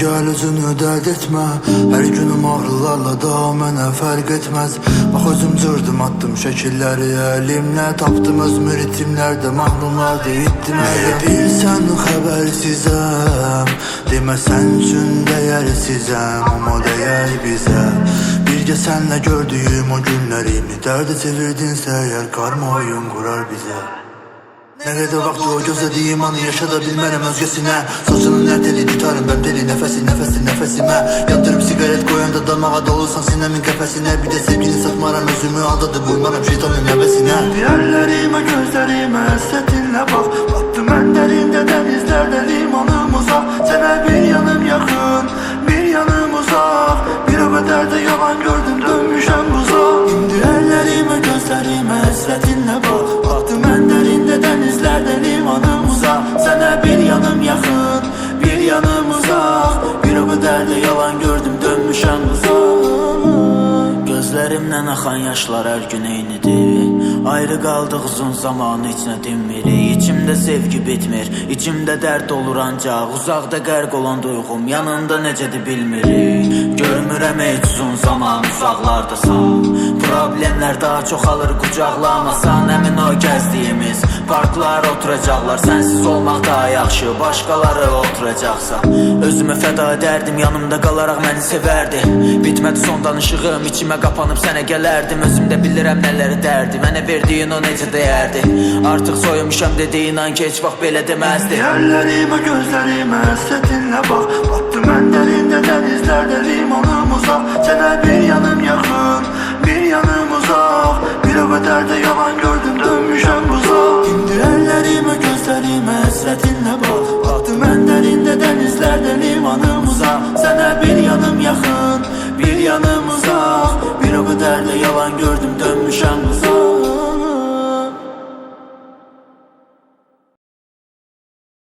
gel özünü dert etme. Her günüm ağrılarla da mənə fərq etməz. Bax özüm cırdım attım şəkilləri əlimlə. Tapdım özümü ritimlərdə, mahnılarda itdim əlim. Bilsən xəbərsizəm, demə sən üçün dəyərsizəm. Amma dəyər bizə birgə sənlə gördüyüm o günlərimi. Dərdə çevirdinsə əgər karma oyun qurar bizə. Nə qədər vaxt o gözlədiyim anı yaşada bilmərəm özgəsinə. Saçının hər teli tutarım mən deli, nəfəsi nəfəsimə. Yandırıb sigaret qoyanda damağa dolursan sinəmin qəfəsinə. Bir də sevgini satmaram özümü aldadım, uymaram şeytanın nəvəsinə. Yerlərimə gözlərimə həsrətinlə bax. Battım mən dərində dənizlərdə limanımıza. Sənə bir yanım yaxın, bir yanım uzaq. Bir o qədər də yalan gördüm, dönmüşəm buza. İndi əllərimə gözlərimə həsrətinlə bax. Battım mən dərində dənizlərdə limanımıza. Sənə bir yanım yaxın, bir yanım uzaq. Bir o qədər də yalan gördüm, dönmüşəm buza. Gözlərimdən axan yaşlar hər gün eynidir. Ayrı qaldıq uzun zaman heç nə dinmirik. İçimdə sevgi bitmir, içimdə dərd olur ancaq. Uzaqda qərq olan duyğum yanında necədir bilmirik. Görmürəm heç uzun zaman uzaqlardasan. Problemlər daha çox alır qucaqlamasan. Əmin o gəzdiyimiz parklar oturacaqlar. Sənsiz olmaq daha yaxşı, başqaları oturacaqsa. Özümə fəda edərdim, yanımda qalaraq məni sevərdi. Bitmədi son danışığım, içimə qapanıb sənə gələrdim. Özümdə bilirəm nələri dərdi, mənə verdiyin o necə dəyərdi. Artıq soyumuşam dediyin an ki heç vaxt belə deməzdi. Yerlərimə gözlərimə həsrətinlə bax. Battım mən dərində dənizlərdə limanımıza. Sənə bir yanım yaxın, bir yanım uzaq. Bir o qədər də yalan gördüm, dönmüşəm buza. İndi əllərimə gözlərimə həsrətinlə bax. Battım mən dərində dənizlərdə limanımıza. Sənə bir yanım yaxın, bir yanım uzaq. Bir o qədər də yalan gördüm, dönmüşəm buza.